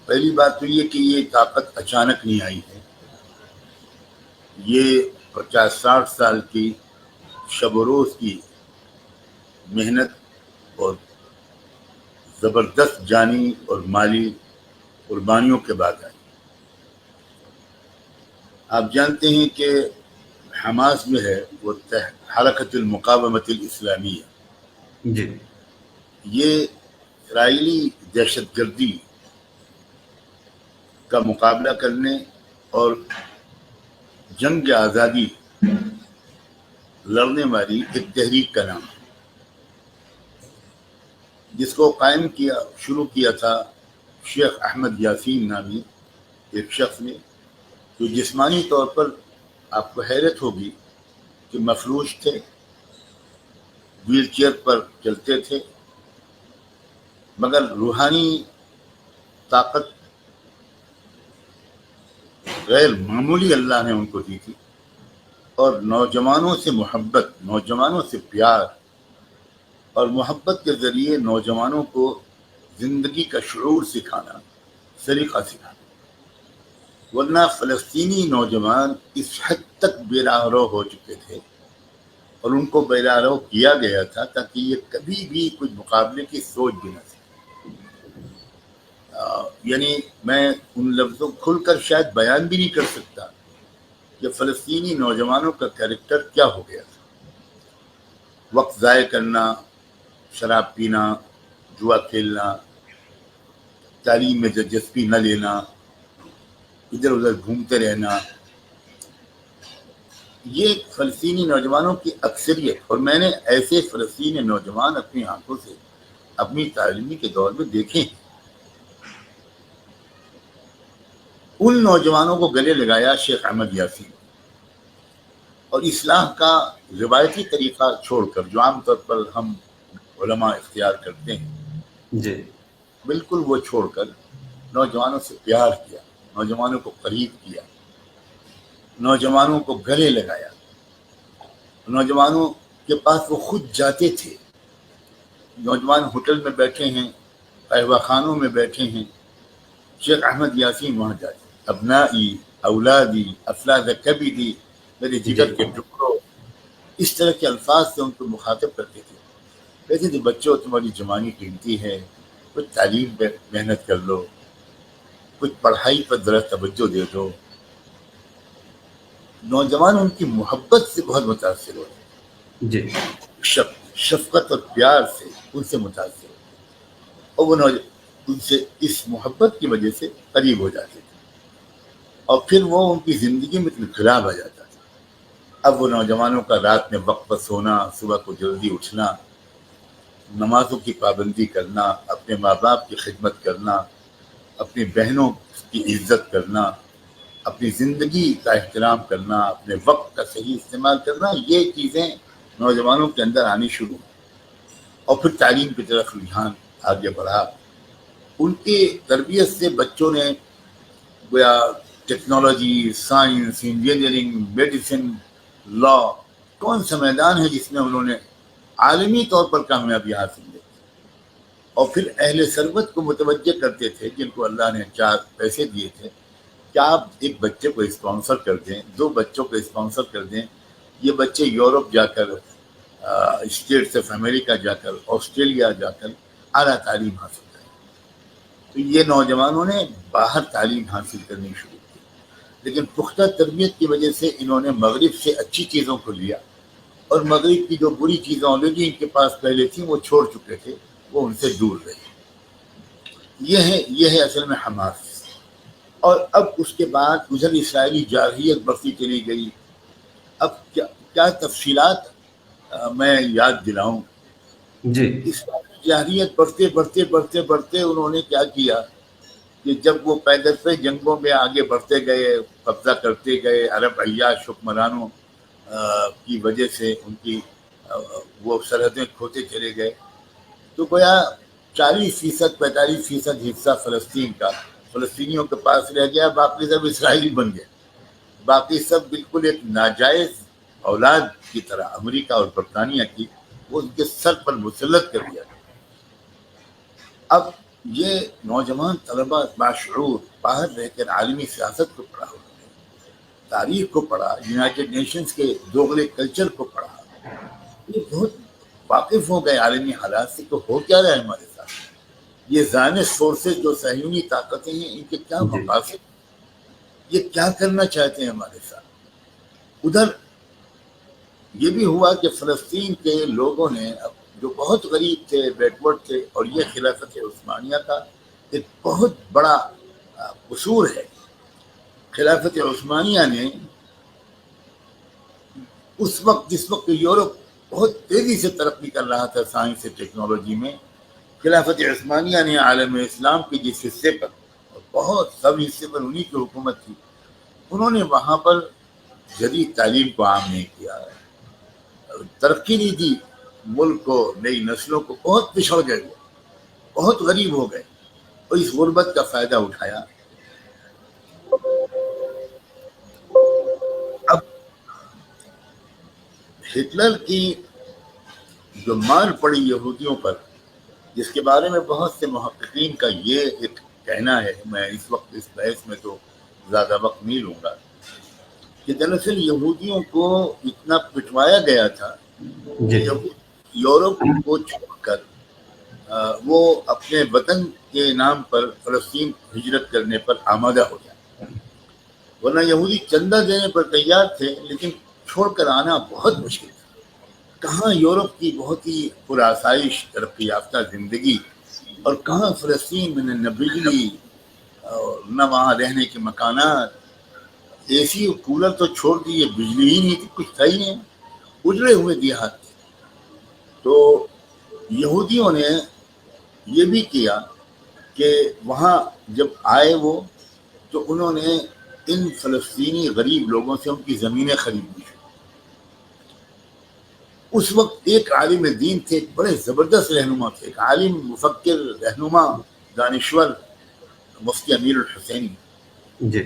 پہلی بات تو یہ کہ یہ طاقت اچانک نہیں آئی ہے، یہ 50-60 سال کی شب و روز کی محنت اور زبردست جانی اور مالی قربانیوں کے بعد آئی۔ آپ جانتے ہیں کہ حماس جو ہے وہ حرکت المقامت الاسلامیہ، جی یہ اسرائیلی دہشت گردی کا مقابلہ کرنے اور جنگ آزادی لڑنے والی ایک تحریک کا نام ہے، جس کو قائم شروع کیا تھا شیخ احمد یاسین نامی ایک شخص نے، جو جسمانی طور پر آپ کو حیرت ہوگی کہ مفلوج تھے، ویل چیئر پر چلتے تھے، مگر روحانی طاقت غیر معمولی اللہ نے ان کو دی تھی، اور نوجوانوں سے محبت، نوجوانوں سے پیار اور محبت کے ذریعے نوجوانوں کو زندگی کا شعور سکھانا، سلیقہ سکھانا۔ ورنہ فلسطینی نوجوان اس حد تک بے راہ رو ہو چکے تھے، اور ان کو بے راہ رو کیا گیا تھا تاکہ یہ کبھی بھی کچھ مقابلے کی سوچ بھی نہ سکے۔ یعنی میں ان لفظوں کھل کر شاید بیان بھی نہیں کر سکتا کہ فلسطینی نوجوانوں کا کیریکٹر کیا ہو گیا تھا۔ وقت ضائع کرنا، شراب پینا، جوا کھیلنا، تعلیم میں دلچسپی نہ لینا، ادھر ادھر گھومتے رہنا، یہ فلسطینی نوجوانوں کی اکثریت، اور میں نے ایسے فلسطینی نوجوان اپنی آنکھوں سے اپنی تعلیمی کے دور میں دیکھے ہیں۔ ان نوجوانوں کو گلے لگایا شیخ احمد یاسین، اور اصلاح کا روایتی طریقہ چھوڑ کر جو عام طور پر ہم علماء اختیار کرتے ہیں، جی بالکل وہ چھوڑ کر نوجوانوں سے پیار کیا، نوجوانوں کو قریب کیا، نوجوانوں کو گلے لگایا، نوجوانوں کے پاس وہ خود جاتے تھے۔ نوجوان ہوٹل میں بیٹھے ہیں، قہوہ خانوں میں بیٹھے ہیں، شیخ احمد یاسین وہاں جاتے، ابنائی اولادی افلاذ کبدی، میرے جگر کے ٹکڑوں، اس طرح کے الفاظ سے ان کو مخاطب کرتے تھے۔ کہتے تھے بچوں تمہاری جوانی قیمتی ہے، کچھ تعلیم پہ محنت کر لو، کچھ پڑھائی پر ذرا توجہ دے دو۔ نوجوان ان کی محبت سے بہت متاثر ہوتے، جی شفقت اور پیار سے ان سے متاثر ہوتے، اور وہ ان سے اس محبت کی وجہ سے قریب ہو جاتے تھے، اور پھر وہ ان کی زندگی میں انقلاب آ جاتا تھا۔ اب وہ نوجوانوں کا رات میں وقت پر سونا، صبح کو جلدی اٹھنا، نمازوں کی پابندی کرنا، اپنے ماں باپ کی خدمت کرنا، اپنی بہنوں کی عزت کرنا، اپنی زندگی کا احترام کرنا، اپنے وقت کا صحیح استعمال کرنا، یہ چیزیں نوجوانوں کے اندر آنی شروع ہوئی، اور پھر تعلیم کی طرف رجحان آگے بڑھا۔ ان کی تربیت سے بچوں نے گویا ٹیکنالوجی، سائنس، انجینئرنگ، میڈیسن، لا، کون سا میدان ہے جس میں انہوں نے عالمی طور پر کامیابی حاصل کی، اور پھر اہل ثروت کو متوجہ کرتے تھے جن کو اللہ نے 4 پیسے دیے تھے کہ آپ ایک بچے کو اسپانسر کر دیں، 2 بچوں کو اسپانسر کر دیں، یہ بچے یورپ جا کر، اسٹیٹس آف امریکہ جا کر، آسٹریلیا جا کر اعلیٰ تعلیم حاصل کریں۔ تو یہ نوجوانوں نے باہر تعلیم حاصل کرنی شروع کی، لیکن پختہ تربیت کی وجہ سے انہوں نے مغرب سے اچھی چیزوں کو لیا، اور مغرب کی جو بری چیزیں آلریڈی ان کے پاس پہلے تھیں وہ چھوڑ چکے تھے، وہ ان سے دور رہے۔ یہ ہے اصل میں حماس۔ اور اب اس کے بعد ادھر اسرائیلی جارحیت بڑھتی چلی گئی۔ اب کیا تفصیلات میں یاد دلاؤں۔ جی اسرائیلی جارحیت بڑھتے بڑھتے بڑھتے بڑھتے انہوں نے کیا کیا کہ جب وہ پیدل پہ جنگوں میں آگے بڑھتے گئے، قبضہ کرتے گئے، عرب عیاش حکمرانوں کی وجہ سے ان کی وہ سرحدیں کھوتے چلے گئے، تو گویا 40% 45% حصہ فلسطین کا فلسطینیوں کے پاس رہ گیا، باقی سب اسرائیلی بن گئے، باقی سب بالکل ایک ناجائز اولاد کی طرح امریکہ اور برطانیہ کی وہ ان کے سر پر مسلط کر دیا۔ اب یہ نوجوان طلبہ باشعور باہر رہ کر عالمی سیاست کو پڑھا، انہوں نے تاریخ کو پڑھا، یونائٹڈ نیشنز کے دوغلے کلچر کو پڑھا، یہ بہت واقف ہو گئے عالمی حالات سے کہ ہو کیا رہا ہے ہمارے ساتھ، یہ زائنسٹ فورسز جو صہیونی طاقتیں ہیں ان کے کیا جی مقاصد، یہ کیا کرنا چاہتے ہیں ہمارے ساتھ۔ ادھر یہ بھی ہوا کہ فلسطین کے لوگوں نے جو بہت غریب تھے، بیکورڈ تھے، اور یہ خلافت عثمانیہ کا ایک بہت بڑا قصور ہے۔ خلافت عثمانیہ نے اس وقت جس وقت یورپ بہت تیزی سے ترقی کر رہا تھا سائنس اور ٹیکنالوجی میں، خلافت عثمانیہ نے عالم اسلام کے جس حصے پر، بہت سب حصے پر انہی کی حکومت تھی، انہوں نے وہاں پر جدید تعلیم کو عام نہیں کیا، ترقی نہیں دی ملک کو، نئی نسلوں کو، بہت پچھڑ گئے، وہ بہت غریب ہو گئے، اور اس غربت کا فائدہ اٹھایا۔ اب ہٹلر کی جو مار پڑی یہودیوں پر، جس کے بارے میں بہت سے محققین کا یہ ایک کہنا ہے، میں اس وقت اس بحث میں تو زیادہ وقت نہیں لوں گا، کہ دراصل یہودیوں کو اتنا پٹوایا گیا تھا جی کہ یورپ کو چھوڑ کر وہ اپنے وطن کے نام پر فلسطین ہجرت کرنے پر آمادہ ہو جائے، ورنہ یہودی چندہ دینے پر تیار تھے، لیکن چھوڑ کر آنا بہت مشکل تھا۔ کہاں یورپ کی بہت ہی پرآسائش ترقی یافتہ زندگی، اور کہاں فلسطین میں نہ بجلی اور نہ وہاں رہنے کے مکانات، اے سی اور کولر تو چھوڑ دیے، بجلی ہی نہیں تھی، کچھ تھا ہی نہیں، اجڑے ہوئے دیہات تھے۔ تو یہودیوں نے یہ بھی کیا کہ وہاں جب آئے وہ، تو انہوں نے ان فلسطینی غریب لوگوں سے ان کی زمینیں خریدی۔ اس وقت ایک عالم دین تھے، ایک بڑے زبردست رہنما تھے، ایک عالم مفکر رہنما دانشور، مفتی امیر الحسینی۔ جی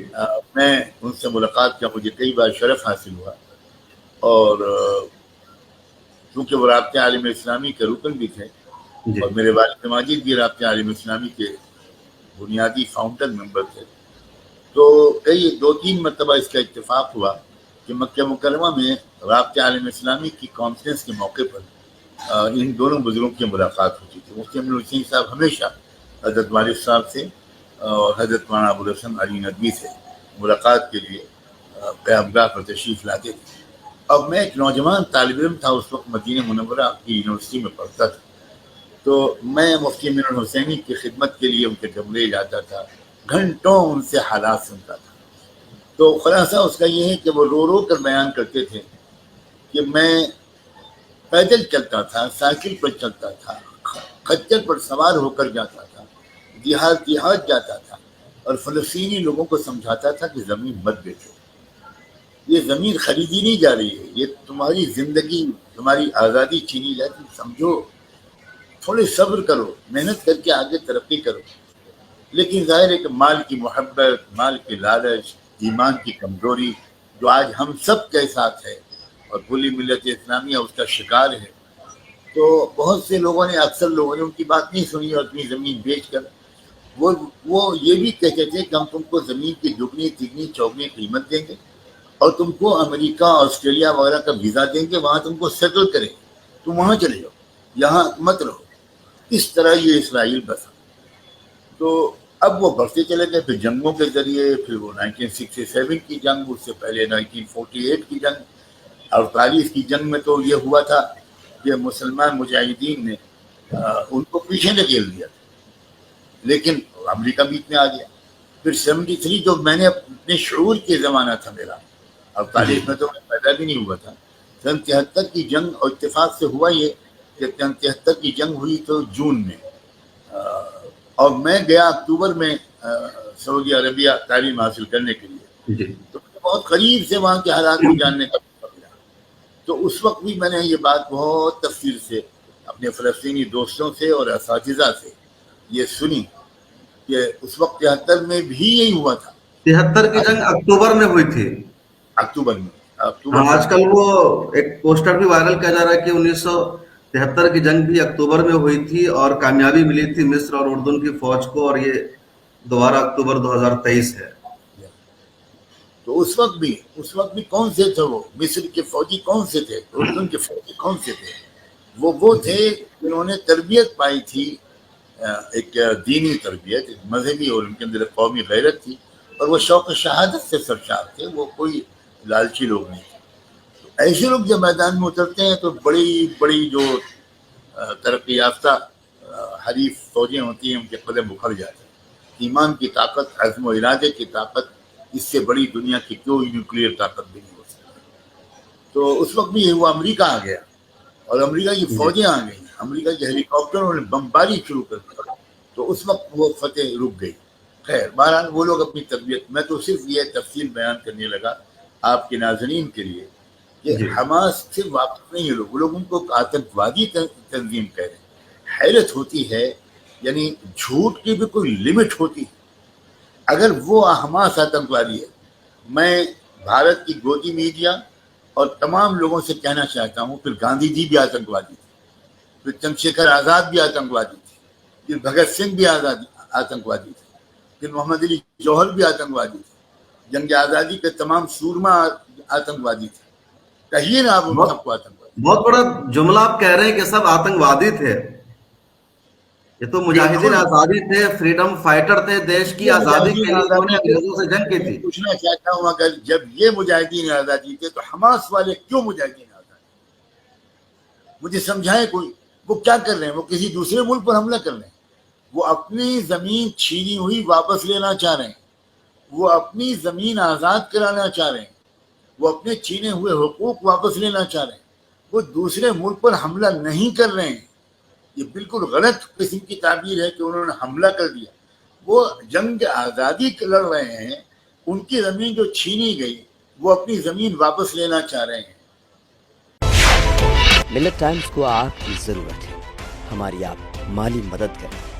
میں ان سے ملاقات کا مجھے کئی بار شرف حاصل ہوا، اور کیونکہ وہ رابطہ عالم اسلامی کے رکن بھی تھے، جی اور میرے والد ماجد بھی رابطہ عالم اسلامی کے بنیادی فاؤنڈر ممبر تھے، تو کئی 2-3 مرتبہ اس کا اتفاق ہوا کہ مکہ مکرمہ میں رابطہ عالم اسلامی کی کانفرنس کے موقع پر ان دونوں بزرگوں کی ملاقات ہوتی تھی۔ مفتی امیر الحسین صاحب ہمیشہ حضرت والد صاحب سے اور حضرت مولانا ابوالحسن علی ندوی سے ملاقات کے لیے قیامگاہ پر تشریف لاتے تھے۔ اب میں ایک نوجوان طالب علم تھا، اس وقت مدینہ منورہ کی یونیورسٹی میں پڑھتا تھا، تو میں مفتی امیر الحسینی کی خدمت کے لیے ان کے کمرے جاتا تھا، گھنٹوں ان سے حالات سنتا تھا۔ تو خلاصہ اس کا یہ ہے کہ وہ رو رو کر بیان کرتے تھے کہ میں پیدل چلتا تھا، سائیکل پر چلتا تھا، خچر پر سوار ہو کر جاتا تھا، دیہات جاتا تھا، اور فلسطینی لوگوں کو سمجھاتا تھا کہ زمین مت بیچو، یہ زمین خریدی نہیں جا رہی ہے، یہ تمہاری زندگی، تمہاری آزادی چھینی جاتی، سمجھو، تھوڑے صبر کرو، محنت کر کے آگے ترقی کرو۔ لیکن ظاہر ہے کہ مال کی محبت، مال کی لالچ، ایمان کی کمزوری جو آج ہم سب کے ساتھ ہے، اور پوری ملت اسلامیہ اس کا شکار ہے، تو بہت سے لوگوں نے، اکثر لوگوں نے ان کی بات نہیں سنی، اور اپنی زمین بیچ کر وہ یہ بھی کہتے تھے کہ ہم تم کو زمین کی دگنی تگنی چوگنی قیمت دیں گے، اور تم کو امریکہ، آسٹریلیا وغیرہ کا ویزا دیں گے، وہاں تم کو سیٹل کریں گے، تم وہاں چلے جاؤ، یہاں مت رہو۔ اس طرح یہ اسرائیل بسا۔ تو اب وہ بڑھتے چلے گئے، پھر جنگوں کے ذریعے، پھر وہ 1967 کی جنگ، اس سے پہلے 1948 کی جنگ، 48 کی جنگ میں تو یہ ہوا تھا کہ مسلمان مجاہدین نے ان کو پیچھے دھکیل دیا تھا، لیکن امریکہ بیچ میں آ گیا۔ پھر 73 جو میں نے اپنے شعور کے زمانہ تھا میرا، 48 میں تو میں پیدا بھی نہیں ہوا تھا، 73 کی جنگ، اور اتفاق سے ہوا یہ کہ 73 کی جنگ ہوئی تو جون میں، اور میں گیا اکتوبر میں سعودی عربیہ تعلیم حاصل کرنے کے لیے، جی تو بہت قریب سے وہاں کے حالات بھی جاننے کا موقع ملا۔ تو اس وقت بھی میں نے یہ بات بہت تفصیل سے اپنے فلسطینی دوستوں سے اور اساتذہ سے یہ سنی کہ اس وقت 73 میں بھی یہی ہوا تھا۔ 73 کی جنگ اکتوبر میں ہوئی تھی۔ اکتوبر ہاں، میں آج کل وہ ایک پوسٹر بھی وائرل کیا جا رہا ہے کہ 73 کی جنگ بھی اکتوبر میں ہوئی تھی اور کامیابی ملی تھی مصر اور اردن کی فوج کو، اور یہ دوبارہ اکتوبر 2023 ہے. تو اس وقت بھی کون سے تھے وہ مصر کے فوجی کون سے تھے، اردن کے فوجی کون سے تھے؟ وہ تھے جنہوں نے تربیت پائی تھی، ایک دینی تربیت، ایک مذہبی، اور ان کے اندر قومی غیرت تھی، اور وہ شوق شہادت سے سرشار تھے. وہ کوئی لالچی لوگ نہیں تھے. تو ایسے لوگ جب میدان میں اترتے ہیں تو بڑی بڑی جو ترقی یافتہ حریف فوجیں ہوتی ہیں ان کے قدم اکھڑ جاتے ہیں. ایمان کی طاقت، عزم و ارادے کی طاقت، اس سے بڑی دنیا کی کوئی نیوکلیئر طاقت بھی نہیں ہو سکتی. تو اس وقت بھی وہ امریکہ آ گیا اور امریکہ کی فوجیں آ گئیں، امریکہ کے ہیلی کاپٹروں نے بمباری شروع کر دی. تو اس وقت وہ فتح رک گئی. خیر بہرحال وہ لوگ اپنی تربیت، میں تو صرف یہ تفصیل بیان کرنے لگا آپ کے ناظرین کے لیے کہ حماس سے واقف نہیں ہے لوگ، وہ لوگ ان کو آتنکوادی تنظیم کہہ رہے ہیں. حیرت ہوتی ہے، یعنی جھوٹ کی بھی کوئی لمٹ ہوتی ہے. اگر وہ حماس آتنکوادی ہے، میں بھارت کی گودی میڈیا اور تمام لوگوں سے کہنا چاہتا ہوں، پھر گاندھی جی بھی آتنکوادی تھے، پھر چندر شیکھر آزاد بھی آتنکوادی تھے، پھر بھگت سنگھ بھی آتنکوادی تھے، پھر محمد علی جوہر بھی آتنکوادی تھے، جنگ آزادی کے تمام سورما آتنکوادی تھے. کہیے نا آپ ان سب کو آتنکوادی. بہت بڑا جملہ آپ کہہ رہے ہیں کہ سب آتنکوادی تھے. یہ تو مجاہدین آزادی تھے، فریڈم فائٹر تھے، دیش کی آزادی کے لیے انہوں نے انگریزوں سے جنگ کی تھی. پوچھنا چاہتا ہوں، اگر جب یہ مجاہدین آزادی تھے تو حماس والے کیوں مجاہدین آزادی؟ مجھے سمجھائیں کوئی. وہ کیا کر رہے ہیں؟ وہ کسی دوسرے ملک پر حملہ کر رہے ہیں، وہ اپنی زمین چھینی ہوئی واپس لینا چاہ رہے ہیں، وہ اپنی زمین آزاد کرانا چاہ رہے ہیں، وہ اپنے چھینے ہوئے حقوق واپس لینا چاہ رہے ہیں. وہ دوسرے ملک پر حملہ نہیں کر رہے ہیں. یہ بالکل غلط قسم کی تعبیر ہے کہ انہوں نے حملہ کر دیا. وہ جنگ آزادی لڑ رہے ہیں، ان کی زمین جو چھینی گئی وہ اپنی زمین واپس لینا چاہ رہے ہیں. ملت ٹائمز کو آپ کی ضرورت ہے، ہماری آپ مالی مدد کریں.